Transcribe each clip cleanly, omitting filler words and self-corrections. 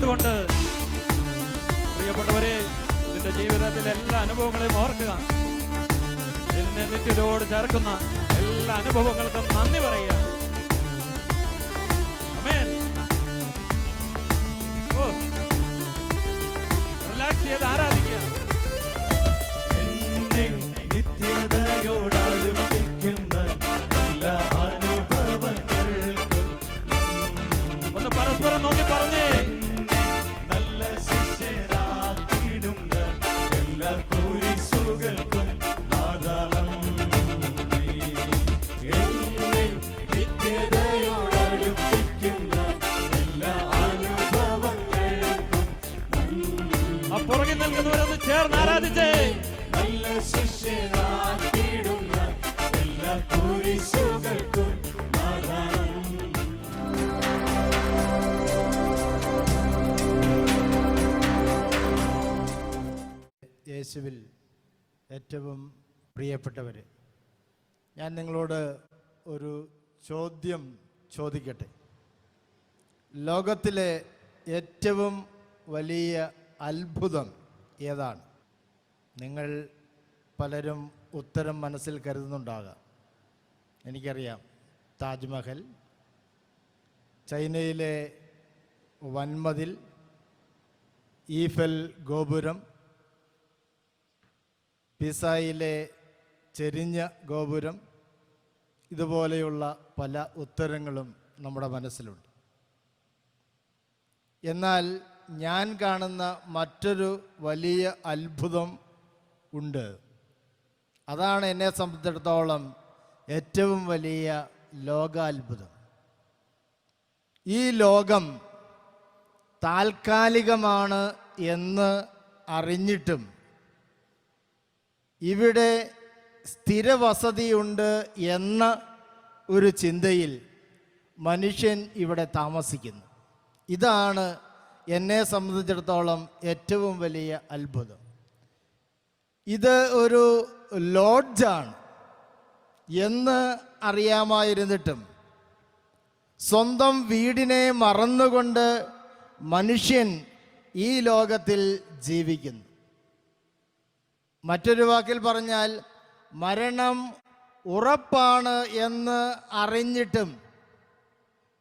ചേർത്തുകൊണ്ട് പ്രിയപ്പെട്ടവരെ, നിന്റെ ജീവിതത്തിലെ എല്ലാ അനുഭവങ്ങളെയും ഓർക്കുക. നിന്നെ നിത്യതയോട് ചേർക്കുന്ന എല്ലാ അനുഭവങ്ങൾക്കും നന്ദി പറയുക. ആമേൻ. റിലാക്സ് ചെയ്ത് ആരാധിക്കുക. ഒന്ന് പരസ്പരം നോക്കി പറഞ്ഞേ, നല്ല ശിഷ്യരാക്കിയിടുന്ന എല്ലാ കുരിശുകൾക്കും ആധാരം നിത്യതയോടടുപ്പിക്കുന്ന എല്ലാ അനുഭവങ്ങൾക്കും. ആ പുറകിൽ നിൽക്കുന്നവരൊന്ന് ചേർന്ന് ആരാധിച്ചേ. നല്ല ശിഷ്യരാക്കിയിടുന്ന എല്ലാ കുരിശുകൾക്കും ആധാരം. യേശുവിൽ ഏറ്റവും പ്രിയപ്പെട്ടവർ, ഞാൻ നിങ്ങളോട് ഒരു ചോദ്യം ചോദിക്കട്ടെ. ലോകത്തിലെ ഏറ്റവും വലിയ അത്ഭുതം ഏതാണ്? നിങ്ങൾ പലരും ഉത്തരം മനസ്സിൽ കരുതുന്നുണ്ടാകാം. എനിക്കറിയാം, താജ്മഹൽ, ചൈനയിലെ വൻമതിൽ, ഈഫൽ ഗോപുരം, പിസായിലെ ചെരിഞ്ഞ ഗോപുരം, ഇതുപോലെയുള്ള പല ഉത്തരങ്ങളും നമ്മുടെ മനസ്സിലുണ്ട്. എന്നാൽ ഞാൻ കാണുന്ന മറ്റൊരു വലിയ അത്ഭുതം ഉണ്ട്. അതാണ് എന്നെ സംബന്ധിച്ചിടത്തോളം ഏറ്റവും വലിയ ലോകാത്ഭുതം. ഈ ലോകം താൽക്കാലികമാണ് എന്ന് അറിഞ്ഞിട്ടും ഇവിടെ സ്ഥിരവസതിയുണ്ട് എന്ന ഒരു ചിന്തയിൽ മനുഷ്യൻ ഇവിടെ താമസിക്കുന്നു. ഇതാണ് എന്നെ സംബന്ധിച്ചിടത്തോളം ഏറ്റവും വലിയ അത്ഭുതം. ഇത് ഒരു ലോഡ്ജാണ് എന്ന് അറിയാമായിരുന്നിട്ടും സ്വന്തം വീടിനെ മറന്നുകൊണ്ട് മനുഷ്യൻ ഈ ലോകത്തിൽ ജീവിക്കുന്നു. മറ്റൊരു വാക്കിൽ പറഞ്ഞാൽ, മരണം ഉറപ്പാണ് എന്ന് അറിഞ്ഞിട്ടും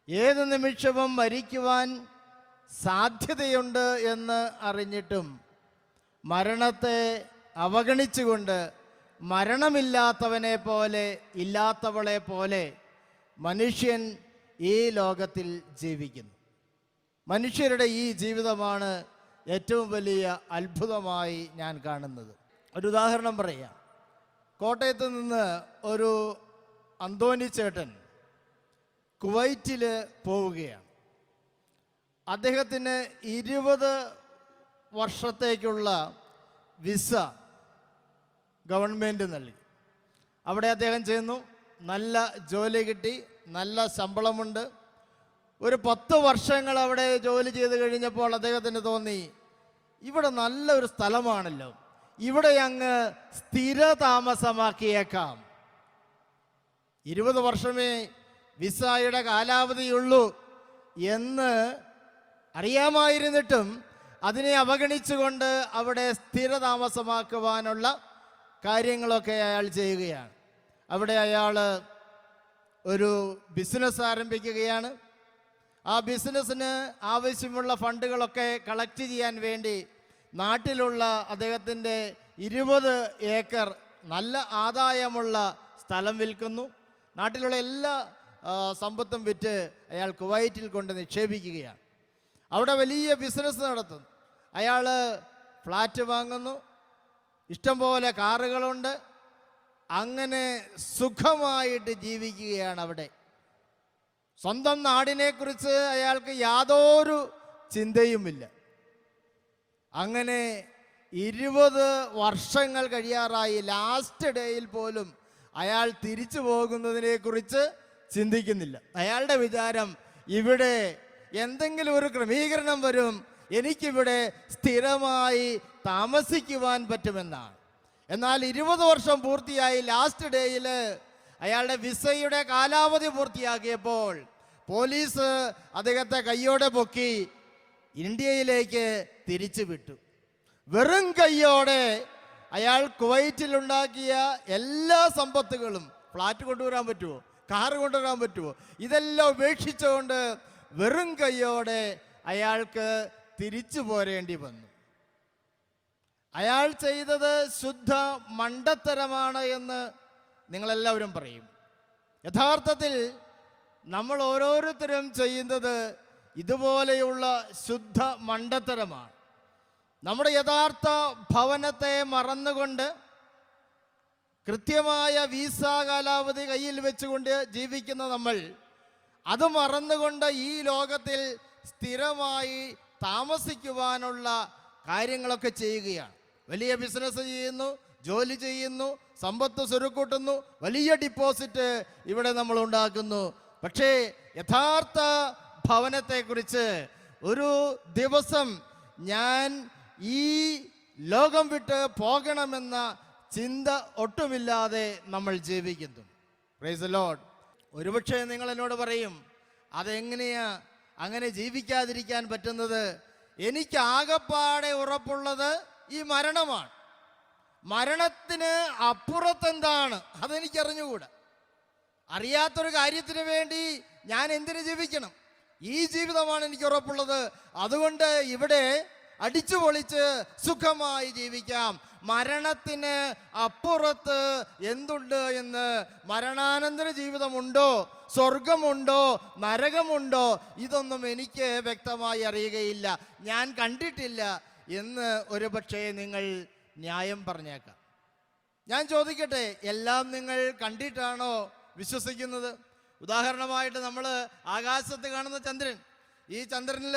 ഏത് നിമിഷവും മരിക്കുവാൻ സാധ്യതയുണ്ട് എന്ന് അറിഞ്ഞിട്ടും മരണത്തെ അവഗണിച്ചുകൊണ്ട് മരണമില്ലാത്തവനെ പോലെ ഇല്ലാത്തവളെ പോലെ മനുഷ്യൻ ഈ ലോകത്തിൽ ജീവിക്കുന്നു. മനുഷ്യരുടെ ഈ ജീവിതമാണ് ഏറ്റവും വലിയ അത്ഭുതമായി ഞാൻ കാണുന്നത്. ഒരു ഉദാഹരണം പറയാം. കോട്ടയത്ത് നിന്ന് ഒരു അന്തോണി ചേട്ടൻ കുവൈറ്റിൽ പോവുകയാണ്. അദ്ദേഹത്തിന് 20 വർഷത്തേക്കുള്ള വിസ ഗവൺമെൻറ് നൽകി. അവിടെ അദ്ദേഹം ചെയ്യുന്നു, നല്ല ജോലി കിട്ടി, നല്ല ശമ്പളമുണ്ട്. ഒരു 10 വർഷങ്ങൾ അവിടെ ജോലി ചെയ്ത് കഴിഞ്ഞപ്പോൾ അദ്ദേഹത്തിന് തോന്നി, ഇവിടെ നല്ലൊരു സ്ഥലമാണല്ലോ, ഇവിടെ അങ്ങ് സ്ഥിര താമസമാക്കിയേക്കാം. 20 വർഷമേ വിസയുടെ കാലാവധിയുള്ളൂ എന്ന് അറിയാമായിരുന്നിട്ടും അതിനെ അവഗണിച്ചുകൊണ്ട് അവിടെ സ്ഥിര താമസമാക്കുവാനുള്ള കാര്യങ്ങളൊക്കെ അയാൾ ചെയ്യുകയാണ്. അവിടെ അയാൾ ഒരു ബിസിനസ് ആരംഭിക്കുകയാണ്. ആ ബിസിനസ്സിന് ആവശ്യമുള്ള ഫണ്ടുകളൊക്കെ കളക്ട് ചെയ്യാൻ വേണ്ടി നാട്ടിലുള്ള അദ്ദേഹത്തിൻ്റെ 20 ഏക്കർ നല്ല ആദായമുള്ള സ്ഥലം വിൽക്കുന്നു. നാട്ടിലുള്ള എല്ലാ സമ്പത്തും വിറ്റ് അയാൾ കുവൈറ്റിൽ കൊണ്ട് നിക്ഷേപിക്കുകയാണ്. അവിടെ വലിയ ബിസിനസ് നടത്തുന്നു. അയാൾ ഫ്ലാറ്റ് വാങ്ങുന്നു, ഇഷ്ടംപോലെ കാറുകളുണ്ട്. അങ്ങനെ സുഖമായിട്ട് ജീവിക്കുകയാണ് അവിടെ. സ്വന്തം നാടിനെക്കുറിച്ച് അയാൾക്ക് യാതൊരു ചിന്തയുമില്ല. അങ്ങനെ 20 വർഷങ്ങൾ കഴിയാറായി. ലാസ്റ്റ് ഡേയിൽ പോലും അയാൾ തിരിച്ചു പോകുന്നതിനെക്കുറിച്ച് ചിന്തിക്കുന്നില്ല. അയാളുടെ വിചാരം, ഇവിടെ എന്തെങ്കിലും ഒരു ക്രമീകരണം വരും, എനിക്കിവിടെ സ്ഥിരമായി താമസിക്കുവാൻ പറ്റുമെന്നാണ്. എന്നാൽ 20 വർഷം പൂർത്തിയായി. ലാസ്റ്റ് ഡേയിൽ അയാളുടെ വിസയുടെ കാലാവധി പൂർത്തിയാക്കിയപ്പോൾ പോലീസ് അദ്ദേഹത്തെ കയ്യോടെ പൊക്കി ഇന്ത്യയിലേക്ക് തിരിച്ചു വിട്ടു. വെറും കൈയോടെ അയാൾ കുവൈറ്റിലുണ്ടാക്കിയ എല്ലാ സമ്പത്തുകളും, ഫ്ലാറ്റ് കൊണ്ടുവരാൻ പറ്റുമോ, കാറ് കൊണ്ടുവരാൻ പറ്റുമോ, ഇതെല്ലാം ഉപേക്ഷിച്ചുകൊണ്ട് വെറും കൈയോടെ അയാൾക്ക് തിരിച്ചു പോരേണ്ടി വന്നു. അയാൾ ചെയ്തത് ശുദ്ധ മണ്ടത്തരമാണ് എന്ന് നിങ്ങളെല്ലാവരും പറയും. യഥാർത്ഥത്തിൽ നമ്മൾ ഓരോരുത്തരും ചെയ്യുന്നത് ഇതുപോലെയുള്ള ശുദ്ധ മണ്ടത്തരമാണ്. നമ്മുടെ യഥാർത്ഥ ഭവനത്തെ മറന്നുകൊണ്ട് കൃത്യമായ വീസ കാലാവധി കയ്യിൽ വെച്ചുകൊണ്ട് ജീവിക്കുന്ന നമ്മൾ, അത് മറന്നുകൊണ്ട് ഈ ലോകത്തിൽ സ്ഥിരമായി താമസിക്കുവാനുള്ള കാര്യങ്ങളൊക്കെ ചെയ്യുകയാണ്. വലിയ ബിസിനസ് ചെയ്യുന്നു, ജോലി ചെയ്യുന്നു, സമ്പത്ത് സ്വരുക്കൂട്ടുന്നു, വലിയ ഡിപ്പോസിറ്റ് ഇവിടെ നമ്മൾ ഉണ്ടാക്കുന്നു. പക്ഷേ യഥാർത്ഥ ഭവനത്തെക്കുറിച്ച് ഒരു ദിവസം ഞാൻ ഈ ലോകം വിട്ട് പോകണമെന്ന ചിന്ത ഒട്ടുമില്ലാതെ നമ്മൾ ജീവിക്കുന്നു. Price the Lord. ഒരുപക്ഷെ നിങ്ങൾ എന്നോട് പറയും, അതെങ്ങനെയാ അങ്ങനെ ജീവിക്കാതിരിക്കാൻ പറ്റുന്നത്? എനിക്ക് ആകപ്പാടെ ഉറപ്പുള്ളത് ഈ മരണമാണ്. മരണത്തിന് അപ്പുറത്തെന്താണ് അതെനിക്കറിഞ്ഞുകൂടാ. അറിയാത്തൊരു കാര്യത്തിന് വേണ്ടി ഞാൻ എന്തിനു ജീവിക്കണം? ഈ ജീവിതമാണ് എനിക്ക് ഉറപ്പുള്ളത്. അതുകൊണ്ട് ഇവിടെ അടിച്ചു പൊളിച്ച് സുഖമായി ജീവിക്കാം. മരണത്തിന് അപ്പുറത്ത് എന്തുണ്ട് എന്ന്, മരണാനന്തര ജീവിതമുണ്ടോ, സ്വർഗമുണ്ടോ, നരകമുണ്ടോ, ഇതൊന്നും എനിക്ക് വ്യക്തമായി അറിയുകയില്ല, ഞാൻ കണ്ടിട്ടില്ല എന്ന് ഒരുപക്ഷെ നിങ്ങൾ ന്യായം പറഞ്ഞേക്കാം. ഞാൻ ചോദിക്കട്ടെ, എല്ലാം നിങ്ങൾ കണ്ടിട്ടാണോ വിശ്വസിക്കുന്നത്? ഉദാഹരണമായിട്ട് നമ്മൾ ആകാശത്ത് കാണുന്ന ചന്ദ്രൻ, ഈ ചന്ദ്രനിൽ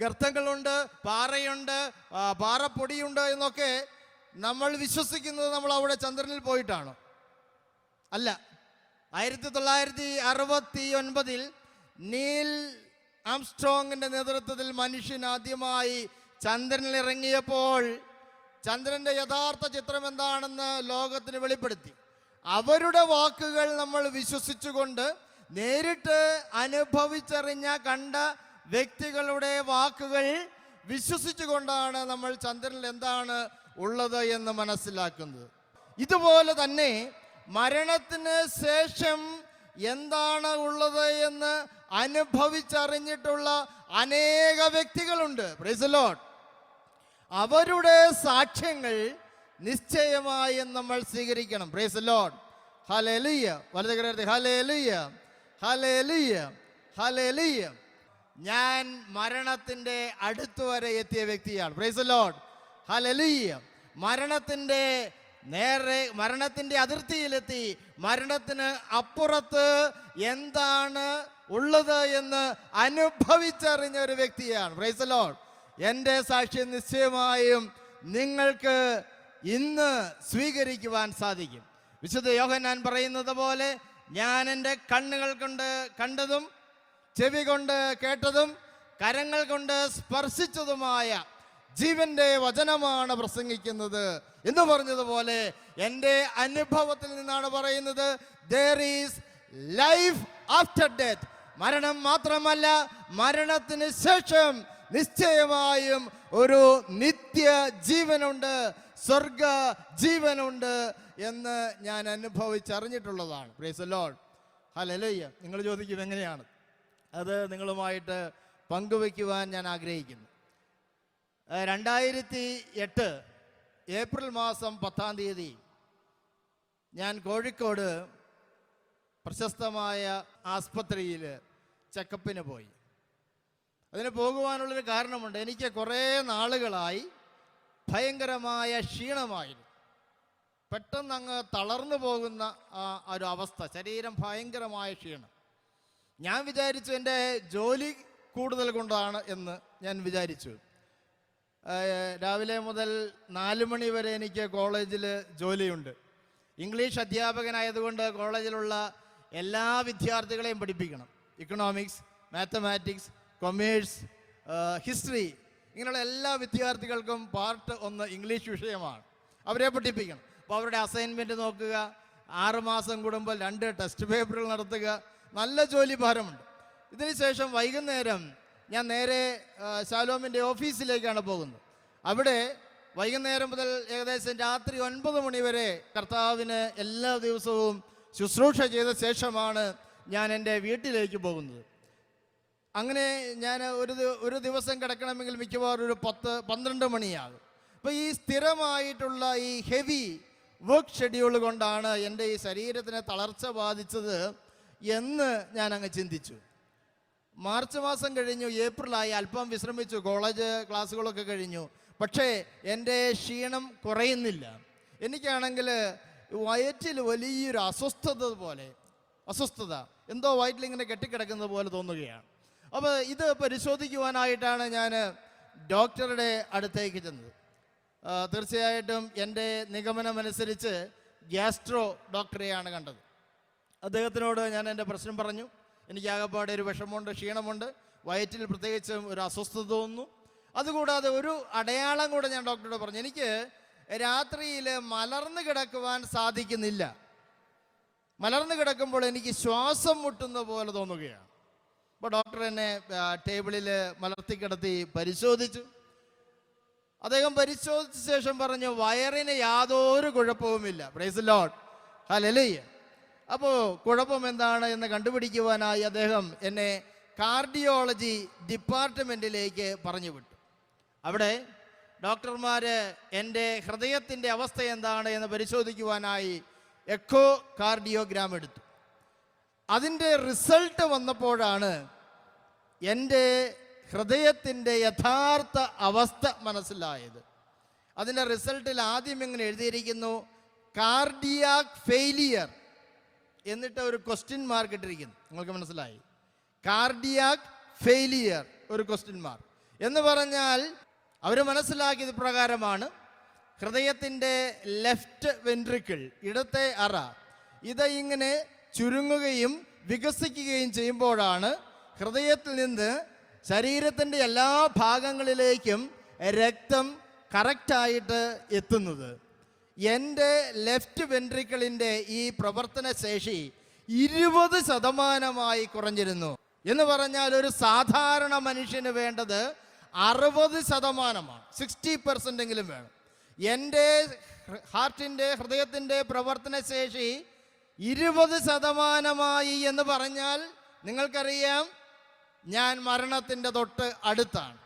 ഗർത്തങ്ങളുണ്ട്, പാറയുണ്ട്, പാറപ്പൊടിയുണ്ട് എന്നൊക്കെ നമ്മൾ വിശ്വസിക്കുന്നത് നമ്മൾ അവിടെ ചന്ദ്രനിൽ പോയിട്ടാണോ? അല്ല. 1969 നീൽ ആംസ്ട്രോങ്ങിന്റെ നേതൃത്വത്തിൽ മനുഷ്യൻ ആദ്യമായി ചന്ദ്രനിൽ ഇറങ്ങിയപ്പോൾ ചന്ദ്രന്റെ യഥാർത്ഥ ചിത്രം എന്താണെന്ന് ലോകത്തിന് വെളിപ്പെടുത്തി. അവരുടെ വാക്കുകൾ നമ്മൾ വിശ്വസിച്ചുകൊണ്ട്, നേരിട്ട് അനുഭവിച്ചറിഞ്ഞ കണ്ട വ്യക്തികളുടെ വാക്കുകൾ വിശ്വസിച്ചുകൊണ്ടാണ് നമ്മൾ ചന്ദ്രനിൽ എന്താണ് ഉള്ളത് എന്ന് മനസ്സിലാക്കുന്നത്. ഇതുപോലെ തന്നെ മരണത്തിന് ശേഷം എന്താണ് ഉള്ളത് എന്ന് അനുഭവിച്ചറിഞ്ഞിട്ടുള്ള അനേക വ്യക്തികളുണ്ട്. Price the Lord. അവരുടെ സാക്ഷ്യങ്ങൾ നിശ്ചയമായും നമ്മൾ സ്വീകരിക്കണം. Praise the Lord. ഹല്ലേലൂയ. വലതുകരത്തെ ഹല്ലേലൂയ, ഹല്ലേലൂയ, ഹല്ലേലൂയ. ഞാൻ മരണത്തിന്റെ അടുത്തുവരെ എത്തിയ വ്യക്തിയാണ്. Praise the Lord. ഹല്ലേലൂയ. മരണത്തിന്റെ അതിർത്തിയിലെത്തി. മരണത്തിന് അപ്പുറത്ത് എന്താണ് ഉള്ളത് എന്ന് അനുഭവിച്ചറിഞ്ഞ ഒരു വ്യക്തിയാണ്. Praise the Lord. എൻ്റെ സാക്ഷ്യം നിശ്ചയമായും നിങ്ങൾക്ക് ഇന്ന് സ്വീകരിക്കുവാൻ സാധിക്കും. വിശുദ്ധ യോഹന്നാൻ പറയുന്നത് പോലെ, ഞാൻ എൻ്റെ കണ്ണുകൾ കൊണ്ട് കണ്ടതും ചെവി കൊണ്ട് കേട്ടതും കരങ്ങൾ കൊണ്ട് സ്പർശിച്ചതുമായ ജീവന്റെ വചനമാണ് പ്രസംഗിക്കുന്നത് എന്ന് പറഞ്ഞതുപോലെ, എൻ്റെ അനുഭവത്തിൽ നിന്നാണ് പറയുന്നത്. there is life after death. മരണം മാത്രമല്ല, മരണത്തിന് ശേഷം നിശ്ചയമായും ഒരു നിത്യ ജീവനുണ്ട്, സ്വർഗ ജീവനുണ്ട് എന്ന് ഞാൻ അനുഭവിച്ചറിഞ്ഞിട്ടുള്ളതാണ്. Praise the Lord. ഹല്ലേലൂയ. നിങ്ങൾ ചോദിക്കും, എങ്ങനെയാണ് അത് നിങ്ങളുമായിട്ട് പങ്കുവയ്ക്കുവാൻ ഞാൻ ആഗ്രഹിക്കുന്നു. 2008 ഏപ്രിൽ മാസം 10-ാം തീയതി ഞാൻ കോഴിക്കോട് പ്രശസ്തമായ ആസ്പത്രിയിൽ ചെക്കപ്പിന് പോയി. അതിന് പോകുവാനുള്ളൊരു കാരണമുണ്ട്. എനിക്ക് കുറേ നാളുകളായി ഭയങ്കരമായ ക്ഷീണമായിരുന്നു. പെട്ടെന്ന് അങ്ങ് തളർന്നു പോകുന്ന ഒരു അവസ്ഥ, ശരീരം ഭയങ്കരമായ ക്ഷീണം. ഞാൻ വിചാരിച്ചു എൻ്റെ ജോലി കൂടുതൽ കൊണ്ടാണ് എന്ന് ഞാൻ വിചാരിച്ചു. രാവിലെ മുതൽ 4 മണി വരെ എനിക്ക് കോളേജിൽ ജോലിയുണ്ട്. ഇംഗ്ലീഷ് അധ്യാപകനായതുകൊണ്ട് കോളേജിലുള്ള എല്ലാ വിദ്യാർത്ഥികളെയും പഠിപ്പിക്കണം. ഇക്കണോമിക്സ്, മാത്തമാറ്റിക്സ്, കൊമേഴ്സ്, ഹിസ്റ്ററി, ഇങ്ങനെയുള്ള എല്ലാ വിദ്യാർത്ഥികൾക്കും പാർട്ട് 1 ഇംഗ്ലീഷ് വിഷയമാണ്. അവരെ പഠിപ്പിക്കണം. അപ്പോൾ അവരുടെ അസൈൻമെൻറ്റ് നോക്കുക, 6 മാസം കൂടുമ്പോൾ 2 ടെസ്റ്റ് പേപ്പറുകൾ നടത്തുക, നല്ല ജോലി ഭാരമുണ്ട്. ഇതിനുശേഷം വൈകുന്നേരം ഞാൻ നേരെ ശാലോമിൻ്റെ ഓഫീസിലേക്കാണ് പോകുന്നത്. അവിടെ വൈകുന്നേരം മുതൽ ഏകദേശം രാത്രി 9 മണി വരെ കർത്താവിന് എല്ലാ ദിവസവും ശുശ്രൂഷ ചെയ്ത ശേഷമാണ് ഞാൻ എൻ്റെ വീട്ടിലേക്ക് പോകുന്നത്. അങ്ങനെ ഞാൻ ഒരു ദിവസം കിടക്കണമെങ്കിൽ മിക്കവാറും ഒരു 10-12 മണിയാകും. അപ്പോൾ ഈ സ്ഥിരമായിട്ടുള്ള ഈ ഹെവി വർക്ക് ഷെഡ്യൂൾ കൊണ്ടാണ് എൻ്റെ ഈ ശരീരത്തിനെ തളർച്ച ബാധിച്ചത് എന്ന് ഞാൻ അങ്ങ് ചിന്തിച്ചു. മാർച്ച് മാസം കഴിഞ്ഞു, ഏപ്രിലായി, അല്പം വിശ്രമിച്ചു, കോളേജ് ക്ലാസ്സുകളൊക്കെ കഴിഞ്ഞു. പക്ഷേ എൻ്റെ ക്ഷീണം കുറയുന്നില്ല. എനിക്കാണെങ്കിൽ വയറ്റിൽ വലിയൊരു അസ്വസ്ഥത എന്തോ വയറ്റിലിങ്ങനെ കെട്ടിക്കിടക്കുന്നത് പോലെ തോന്നുകയാണ്. അപ്പോൾ ഇത് പരിശോധിക്കുവാനായിട്ടാണ് ഞാൻ ഡോക്ടറുടെ അടുത്തേക്ക് ചെന്നത്. തീർച്ചയായിട്ടും എൻ്റെ നിഗമനമനുസരിച്ച് ഗ്യാസ്ട്രോ ഡോക്ടറെയാണ് കണ്ടത്. അദ്ദേഹത്തിനോട് ഞാൻ എൻ്റെ പ്രശ്നം പറഞ്ഞു. എനിക്ക് ആകെപ്പാടെ ഒരു വിഷമമുണ്ട്, ക്ഷീണമുണ്ട്, വയറ്റിൽ പ്രത്യേകിച്ചും ഒരു അസ്വസ്ഥത തോന്നുന്നു. അതുകൂടാതെ ഒരു അടയാളം കൂടെ ഞാൻ ഡോക്ടറോട് പറഞ്ഞു. എനിക്ക് രാത്രിയിൽ മലർന്നു കിടക്കുവാൻ സാധിക്കുന്നില്ല. മലർന്നു കിടക്കുമ്പോൾ എനിക്ക് ശ്വാസം മുട്ടുന്ന പോലെ തോന്നുകയാണ്. അപ്പോൾ ഡോക്ടർ എന്നെ ടേബിളിൽ മലർത്തി കിടത്തി പരിശോധിച്ചു. അദ്ദേഹം പരിശോധിച്ച ശേഷം പറഞ്ഞു, വയറിന് യാതൊരു കുഴപ്പവുമില്ല. Price the Lord, hallelujah. അപ്പോൾ കുഴപ്പം എന്താണ് എന്ന് കണ്ടുപിടിക്കുവാനായി അദ്ദേഹം എന്നെ കാർഡിയോളജി ഡിപ്പാർട്ട്മെൻറ്റിലേക്ക് പറഞ്ഞു വിട്ടു. അവിടെ ഡോക്ടർമാർ എൻ്റെ ഹൃദയത്തിൻ്റെ അവസ്ഥ എന്താണ് എന്ന് പരിശോധിക്കുവാനായി എക്കോ കാർഡിയോഗ്രാം എടുത്തു. അതിൻ്റെ റിസൾട്ട് വന്നപ്പോഴാണ് എൻ്റെ ഹൃദയത്തിൻ്റെ യഥാർത്ഥ അവസ്ഥ മനസ്സിലായത്. അതിൻ്റെ റിസൾട്ടിൽ ആദ്യം ഇങ്ങനെ എഴുതിയിരിക്കുന്നു, കാർഡിയാക് ഫെയിലിയർ, എന്നിട്ട് ഒരു ക്വസ്റ്റ്യൻ മാർക്ക് ഇട്ടിരിക്കുന്നു. നിങ്ങൾക്ക് മനസ്സിലായി? കാർഡിയാക് ഫെയിലിയർ, ഒരു ക്വസ്റ്റ്യൻ മാർക്ക് എന്ന് പറഞ്ഞാൽ അവർ മനസ്സിലാക്കിയത് പ്രകാരമാണ് ഹൃദയത്തിൻ്റെ ലെഫ്റ്റ് വെൻട്രിക്കിൾ, ഇടത്തെ അറ, ഇത് ഇങ്ങനെ ചുരുങ്ങുകയും വികസിക്കുകയും ചെയ്യുമ്പോഴാണ് ഹൃദയത്തിൽ നിന്ന് ശരീരത്തിൻ്റെ എല്ലാ ഭാഗങ്ങളിലേക്കും രക്തം കറക്റ്റായിട്ട് എത്തുന്നത്. എൻ്റെ ലെഫ്റ്റ് വെൻട്രിക്കിളിൻ്റെ ഈ പ്രവർത്തന ശേഷി 20% കുറഞ്ഞിരുന്നു. എന്ന് പറഞ്ഞാൽ ഒരു സാധാരണ മനുഷ്യന് വേണ്ടത് 60%, 60% എങ്കിലും വേണം. എൻ്റെ ഹൃദയത്തിൻ്റെ പ്രവർത്തന ശേഷി 20% എന്ന് പറഞ്ഞാൽ നിങ്ങൾക്കറിയാം, ഞാൻ മരണത്തിൻ്റെ തൊട്ട് അടുത്താണ്.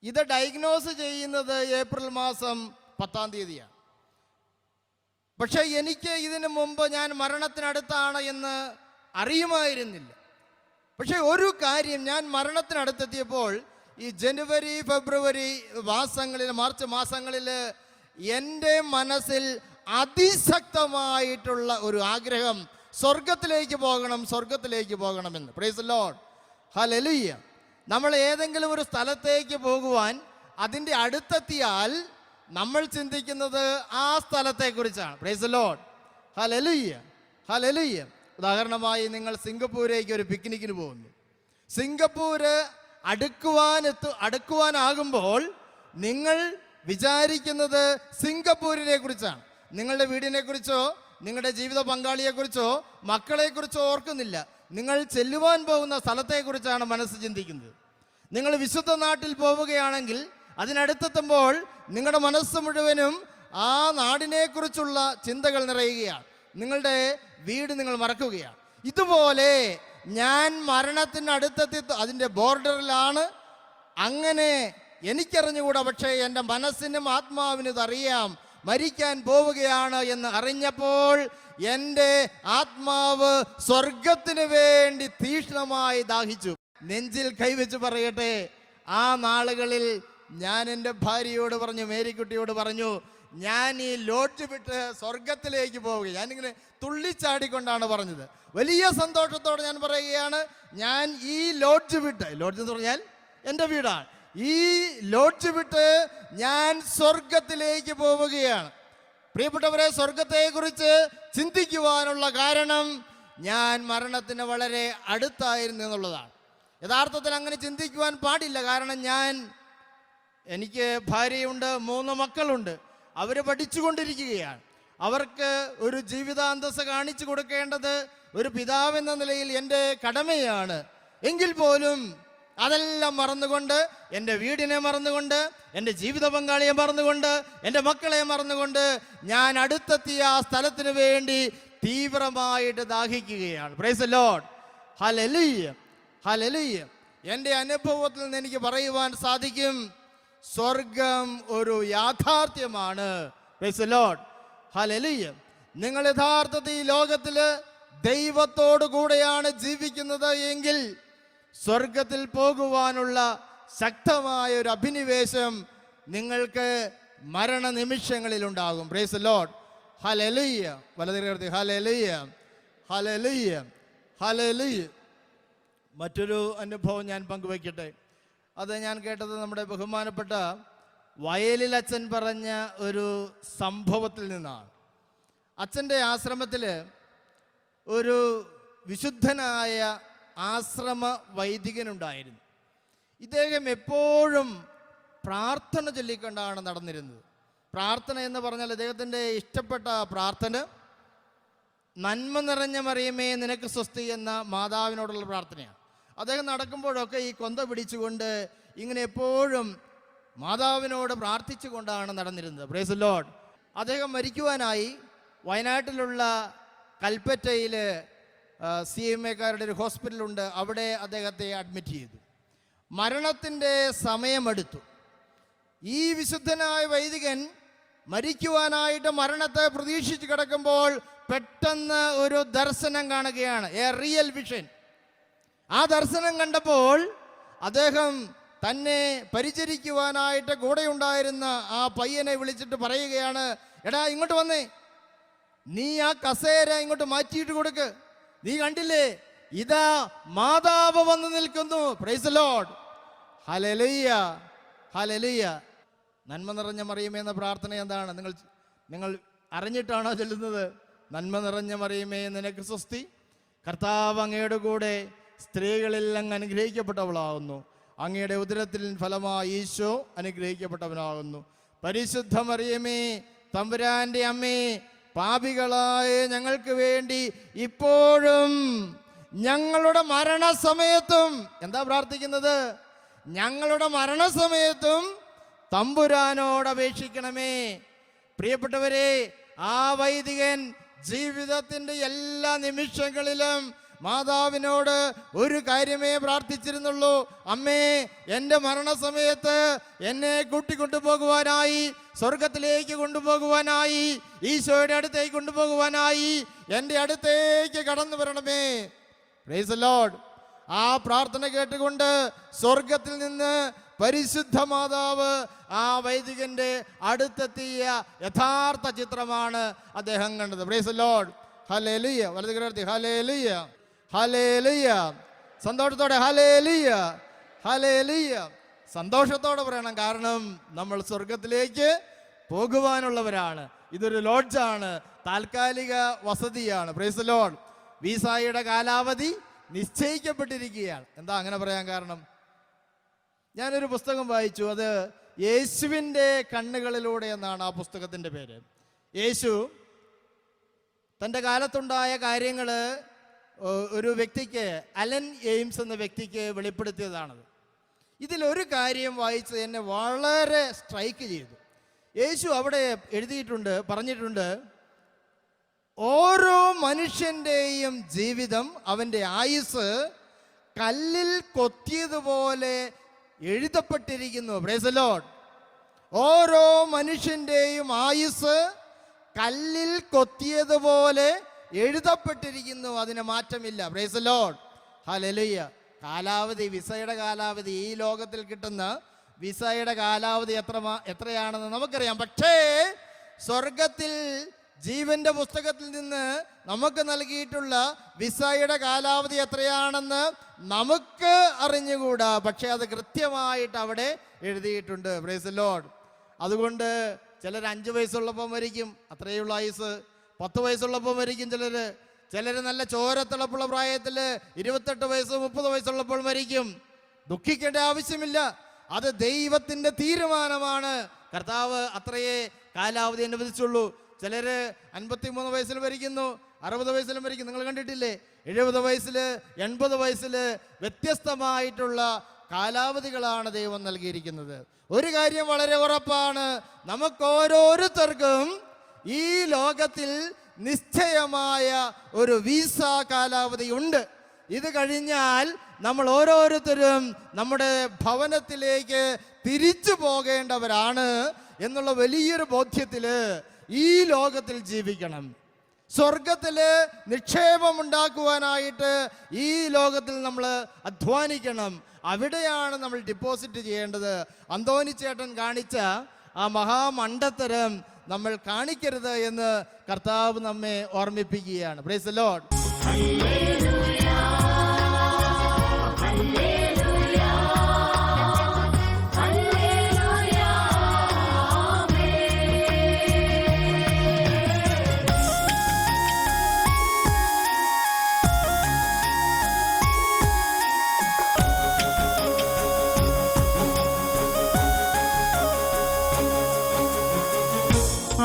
ഇത് ഡയഗ്നോസ് ചെയ്യുന്നത് ഏപ്രിൽ മാസം 10-ാം തീയതിയാണ്. പക്ഷെ എനിക്ക് ഇതിനു മുമ്പ് ഞാൻ മരണത്തിനടുത്താണ് എന്ന് അറിയുമായിരുന്നില്ല. പക്ഷെ ഒരു കാര്യം, ഞാൻ മരണത്തിനടുത്തെത്തിയപ്പോൾ ഈ ജനുവരി, ഫെബ്രുവരി മാസങ്ങളിൽ, മാർച്ച് മാസങ്ങളിൽ എൻ്റെ മനസ്സിൽ അതിശക്തമായിട്ടുള്ള ഒരു ആഗ്രഹം, സ്വർഗത്തിലേക്ക് പോകണമെന്ന്. Price the Lord, hallelujah. നമ്മൾ ഏതെങ്കിലും ഒരു സ്ഥലത്തേക്ക് പോകുവാൻ അതിൻ്റെ അടുത്തെത്തിയാൽ നമ്മൾ ചിന്തിക്കുന്നത് ആ സ്ഥലത്തെക്കുറിച്ചാണ്. Praise the Lord, hallelujah, hallelujah. ഉദാഹരണമായി, നിങ്ങൾ സിംഗപ്പൂരേക്ക് ഒരു പിക്നിക്കിന് പോകുന്നു. സിംഗപ്പൂര് അടുക്കുവാനാകുമ്പോൾ നിങ്ങൾ വിചാരിക്കുന്നത് സിംഗപ്പൂരിനെ കുറിച്ചാണ്. നിങ്ങളുടെ വീടിനെ കുറിച്ചോ നിങ്ങളുടെ ജീവിത പങ്കാളിയെക്കുറിച്ചോ മക്കളെക്കുറിച്ചോ ഓർക്കുന്നില്ല. നിങ്ങൾ ചെല്ലുവാൻ പോകുന്ന സ്ഥലത്തെക്കുറിച്ചാണ് മനസ്സ് ചിന്തിക്കുന്നത്. നിങ്ങൾ വിശുദ്ധ നാട്ടിൽ പോവുകയാണെങ്കിൽ അതിനടുത്തെത്തുമ്പോൾ നിങ്ങളുടെ മനസ്സ് മുഴുവനും ആ നാടിനെക്കുറിച്ചുള്ള ചിന്തകൾ നിറയുകയാണ്. നിങ്ങളുടെ വീട് നിങ്ങൾ മറക്കുകയാണ്. ഇതുപോലെ ഞാൻ മരണത്തിനടുത്തെത്തി അതിൻ്റെ ബോർഡറിലാണ്. അങ്ങനെ എനിക്കറിഞ്ഞുകൂടാ, പക്ഷേ എൻ്റെ മനസ്സിനും ആത്മാവിനും ഇതറിയാം, മരിക്കാൻ പോവുകയാണ് എന്ന് അറിഞ്ഞപ്പോൾ എൻ്റെ ആത്മാവ് സ്വർഗത്തിന് വേണ്ടി തീക്ഷ്ണമായി ദാഹിച്ചു. നെഞ്ചിൽ കൈവച്ച് പറയട്ടെ, ആ നാളുകളിൽ ഞാൻ എൻ്റെ ഭാര്യയോട് പറഞ്ഞു, മേരിക്കുട്ടിയോട് പറഞ്ഞു, ഞാൻ ഈ ലോഡ്ജ് വിട്ട് സ്വർഗത്തിലേക്ക് പോവുക. ഞാനിങ്ങനെ തുള്ളിച്ചാടിക്കൊണ്ടാണ് പറഞ്ഞത്. വലിയ സന്തോഷത്തോടെ ഞാൻ പറയുകയാണ്, ഞാൻ ഈ ലോഡ്ജ് എന്ന് പറഞ്ഞാൽ എൻ്റെ വീടാണ്, ഈ ലോഡ്ജ് വിട്ട് ഞാൻ സ്വർഗത്തിലേക്ക് പോവുകയാണ്. പ്രിയപ്പെട്ടവരെ, സ്വർഗത്തെക്കുറിച്ച് ചിന്തിക്കുവാനുള്ള കാരണം ഞാൻ മരണത്തിന് വളരെ അടുത്തായിരുന്നു എന്നുള്ളതാണ്. യഥാർത്ഥത്തിൽ അങ്ങനെ ചിന്തിക്കുവാൻ പാടില്ല. കാരണം എനിക്ക് ഭാര്യയുണ്ട്, 3 മക്കളുണ്ട്. അവർ പഠിച്ചുകൊണ്ടിരിക്കുകയാണ്. അവർക്ക് ഒരു ജീവിതാന്തസ്സ് കാണിച്ചു കൊടുക്കേണ്ടത് ഒരു പിതാവെന്ന നിലയിൽ എൻ്റെ കടമയാണ്. എങ്കിൽ പോലും അതെല്ലാം മറന്നുകൊണ്ട്, എൻ്റെ വീടിനെ മറന്നുകൊണ്ട്, എൻ്റെ ജീവിത പങ്കാളിയെ മറന്നുകൊണ്ട്, എൻ്റെ മക്കളെ മറന്നുകൊണ്ട് ഞാൻ അടുത്തെത്തിയ ആ സ്ഥലത്തിന് വേണ്ടി തീവ്രമായിട്ട് ദാഹിക്കുകയാണ്. Praise the Lord. Hallelujah, hallelujah. എൻ്റെ അനുഭവത്തിൽ നിന്ന് എനിക്ക് പറയുവാൻ സാധിക്കും, സ്വർഗം ഒരു യാഥാർത്ഥ്യമാണ്. Praise the Lord. ഹല്ലേലൂയ. നിങ്ങൾ യഥാർത്ഥത്തിൽ ഈ ലോകത്തിൽ ദൈവത്തോടു കൂടെയാണ് ജീവിക്കുന്നത് എങ്കിൽ സ്വർഗത്തിൽ പോകുവാനുള്ള ശക്തമായ ഒരു അഭിനിവേശം നിങ്ങൾക്ക് മരണനിമിഷങ്ങളിൽ ഉണ്ടാകും. Praise the Lord. ഹല്ലേലൂയ. വലതുകൈ ഹല്ലേലൂയ, ഹല്ലേലൂയ, ഹല്ലേലൂയ. മറ്റൊരു അനുഭവം ഞാൻ പങ്കുവയ്ക്കട്ടെ. അത് ഞാൻ കേട്ടത് നമ്മുടെ ബഹുമാനപ്പെട്ട വയലിൽ അച്ഛൻ പറഞ്ഞ ഒരു സംഭവത്തിൽ നിന്നാണ്. അച്ഛൻ്റെ ആശ്രമത്തിൽ ഒരു വിശുദ്ധനായ ആശ്രമ വൈദികനുണ്ടായിരുന്നു. ഇദ്ദേഹം എപ്പോഴും പ്രാർത്ഥന ചൊല്ലിക്കൊണ്ടാണ് നടന്നിരുന്നത്. പ്രാർത്ഥന എന്ന് പറഞ്ഞാൽ അദ്ദേഹത്തിൻ്റെ ഇഷ്ടപ്പെട്ട പ്രാർത്ഥന നന്മ നിറഞ്ഞ മറിയമേ നിനക്ക് സ്വസ്തി എന്ന മാതാവിനോടുള്ള പ്രാർത്ഥനയാണ്. അദ്ദേഹം നടക്കുമ്പോഴൊക്കെ ഈ കൊന്ത പിടിച്ചുകൊണ്ട് ഇങ്ങനെ എപ്പോഴും മാതാവിനോട് പ്രാർത്ഥിച്ചു കൊണ്ടാണ് നടന്നിരുന്നത്. Price the Lord. അദ്ദേഹം മരിക്കുവാനായി വയനാട്ടിലുള്ള കൽപ്പറ്റയിൽ CMAക്കാരുടെ ഒരു ഹോസ്പിറ്റലുണ്ട്, അവിടെ അദ്ദേഹത്തെ അഡ്മിറ്റ് ചെയ്തു. മരണത്തിൻ്റെ സമയമെടുത്തു. ഈ വിശുദ്ധനായ വൈദികൻ മരിക്കുവാനായിട്ട് മരണത്തെ പ്രതീക്ഷിച്ച് കിടക്കുമ്പോൾ പെട്ടെന്ന് ഒരു ദർശനം കാണുകയാണ്, എ റിയൽ വിഷൻ. ആ ദർശനം കണ്ടപ്പോൾ അദ്ദേഹം തന്നെ പരിചരിക്കുവാനായിട്ട് കൂടെ ഉണ്ടായിരുന്ന ആ പയ്യനെ വിളിച്ചിട്ട് പറയുകയാണ്, എടാ ഇങ്ങോട്ട് വന്നേ, നീ ആ കസേര ഇങ്ങോട്ട് മാറ്റിയിട്ട് കൊടുക്ക്. നീ കണ്ടില്ലേ, ഇതാ മാതാവ് വന്ന് നിൽക്കുന്നു. Price the Lord. Hallelujah, hallelujah. നന്മ നിറഞ്ഞ മറിയമേ എന്ന പ്രാർത്ഥന എന്താണ്? നിങ്ങൾ അറിഞ്ഞിട്ടാണോ ചൊല്ലുന്നത്? നന്മ നിറഞ്ഞ മറിയമേ നിനക്ക് സ്വസ്തി, കർത്താവ് അങ്ങയുടെ കൂടെ സ്ത്രീകളിൽ അങ്ങ് അനുഗ്രഹിക്കപ്പെട്ടവളാകുന്നു, അങ്ങയുടെ ഉദരത്തിൽ ഫലമായി ഈശോ അനുഗ്രഹിക്കപ്പെട്ടവനാകുന്നു. പരിശുദ്ധ മറിയമേ തമ്പുരാന്റെ അമ്മേ, പാപികളായ ഞങ്ങൾക്ക് വേണ്ടി ഇപ്പോഴും ഞങ്ങളുടെ മരണസമയത്തും, എന്താ പ്രാർത്ഥിക്കുന്നത്? ഞങ്ങളുടെ മരണസമയത്തും തമ്പുരാനോട് അപേക്ഷിക്കണമേ. പ്രിയപ്പെട്ടവരെ, ആ വൈദികൻ ജീവിതത്തിൻ്റെ എല്ലാ നിമിഷങ്ങളിലും മാതാവിനോട് ഒരു കാര്യമേ പ്രാർത്ഥിച്ചിരുന്നുള്ളൂ, അമ്മേ എൻ്റെ മരണസമയത്ത് എന്നെ കൂട്ടിക്കൊണ്ടുപോകുവാനായി, സ്വർഗത്തിലേക്ക് കൊണ്ടുപോകുവാനായി, ഈശോയുടെ അടുത്തേക്ക് കൊണ്ടുപോകുവാനായി എൻ്റെ അടുത്തേക്ക് കടന്നു വരണമേ. Price the Lord. ആ പ്രാർത്ഥന കേട്ടുകൊണ്ട് സ്വർഗത്തിൽ നിന്ന് പരിശുദ്ധ മാതാവ് ആ വൈദികന്റെ അടുത്തെത്തിയ യഥാർത്ഥ ചിത്രമാണ് അദ്ദേഹം കണ്ടത്. Praise the Lord. ഹല്ലേലൂയ. വലതുകൈ ഹല്ലേലൂയ, ഹല്ലേലൂയ. സന്തോഷത്തോടെ ഹല്ലേലൂയ, ഹല്ലേലൂയ. സന്തോഷത്തോടെ പറയണം, കാരണം നമ്മൾ സ്വർഗത്തിലേക്ക് പോകുവാനുള്ളവരാണ്. ഇതൊരു ലോഡ്ജാണ്, താൽക്കാലിക വസതിയാണ്. Praise the Lord. വീസായുടെ കാലാവധി നിശ്ചയിക്കപ്പെട്ടിരിക്കുകയാണ്. എന്താ അങ്ങനെ പറയാൻ കാരണം? ഞാനൊരു പുസ്തകം വായിച്ചു, അത് യേശുവിൻ്റെ കണ്ണുകളിലൂടെ എന്നാണ് ആ പുസ്തകത്തിൻ്റെ പേര്. യേശു തൻ്റെ കാലത്തുണ്ടായ കാര്യങ്ങൾ ഒരു വ്യക്തിക്ക്, അലൻ എയിംസ് എന്ന വ്യക്തിക്ക് വെളിപ്പെടുത്തിയതാണത്. ഇതിലൊരു കാര്യം വായിച്ച് എന്നെ വളരെ സ്ട്രൈക്ക് ചെയ്തു. യേശു അവിടെ എഴുതിയിട്ടുണ്ട്, പറഞ്ഞിട്ടുണ്ട്, ഓരോ മനുഷ്യൻ്റെയും ജീവിതം, അവൻ്റെ ആയുസ് കല്ലിൽ കൊത്തിയതുപോലെ എഴുതപ്പെട്ടിരിക്കുന്നു. Praise the Lord. ഓരോ മനുഷ്യൻ്റെയും ആയുസ് കല്ലിൽ കൊത്തിയതുപോലെ എഴുതപ്പെട്ടിരിക്കുന്നു, അതിന് മാറ്റമില്ല. Praise the Lord. ഹല്ലേലൂയ. കാലാവധി, വിസയുടെ കാലാവധി, ഈ ലോകത്തിൽ കിട്ടുന്ന വിസയുടെ കാലാവധി എത്രയാണെന്ന് നമുക്കറിയാം. പക്ഷേ സ്വർഗത്തിൽ ജീവന്റെ പുസ്തകത്തിൽ നിന്ന് നമുക്ക് നൽകിയിട്ടുള്ള വിസയുടെ കാലാവധി എത്രയാണെന്ന് നമുക്ക് അറിഞ്ഞുകൂടാ. പക്ഷെ അത് കൃത്യമായിട്ട് അവിടെ എഴുതിയിട്ടുണ്ട്. Price the Lord. അതുകൊണ്ട് ചിലർ 5 വയസ്സുള്ളപ്പോൾ മരിക്കും, അത്രയുള്ള ആയുസ്. 10 വയസ്സുള്ളപ്പോൾ മരിക്കും ചിലർ നല്ല ചോരത്തിളപ്പുള്ള പ്രായത്തിൽ 28 വയസ്സ് 30 വയസ്സുള്ളപ്പോൾ മരിക്കും. ദുഃഖിക്കേണ്ട ആവശ്യമില്ല, അത് ദൈവത്തിൻ്റെ തീരുമാനമാണ്. കർത്താവ് അത്രയേ കാലാവധി അനുവദിച്ചുള്ളൂ. ചിലർ 53 വയസ്സിൽ മരിക്കുന്നു, 60 വയസ്സിലും മരിക്കും. നിങ്ങൾ കണ്ടിട്ടില്ലേ? 70 വയസ്സിൽ, 80 വയസ്സിൽ വ്യത്യസ്തമായിട്ടുള്ള കാലാവധികളാണ് ദൈവം നൽകിയിരിക്കുന്നത്. ഒരു കാര്യം വളരെ ഉറപ്പാണ്, നമുക്ക് ഓരോരുത്തർക്കും ഈ ലോകത്തിൽ നിശ്ചയമായ ഒരു വിസ കാലാവധി ഉണ്ട്. ഇത് കഴിഞ്ഞാൽ നമ്മൾ ഓരോരുത്തരും നമ്മുടെ ഭവനത്തിലേക്ക് തിരിച്ചു പോകേണ്ടവരാണ് എന്നുള്ള വലിയൊരു ബോധ്യത്തില് ഈ ലോകത്തിൽ ജീവിക്കണം. സ്വർഗത്തില് നിക്ഷേപമുണ്ടാക്കുവാനായിട്ട് ഈ ലോകത്തിൽ നമ്മൾ അധ്വാനിക്കണം. അവിടെയാണ് നമ്മൾ ഡിപ്പോസിറ്റ് ചെയ്യേണ്ടത്. അന്തോണി ചേട്ടൻ കാണിച്ച ആ മഹാമണ്ഡത്തരം നമ്മൾ കാണിക്കരുത് എന്ന് കർത്താവ് നമ്മെ ഓർമ്മിപ്പിക്കുകയാണ്. Price the Lord.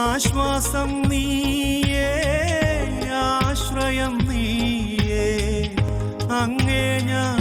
ആശ്വാസം നീയേ, ആശ്രയം നീയേ, അങ്ങേ ഞാൻ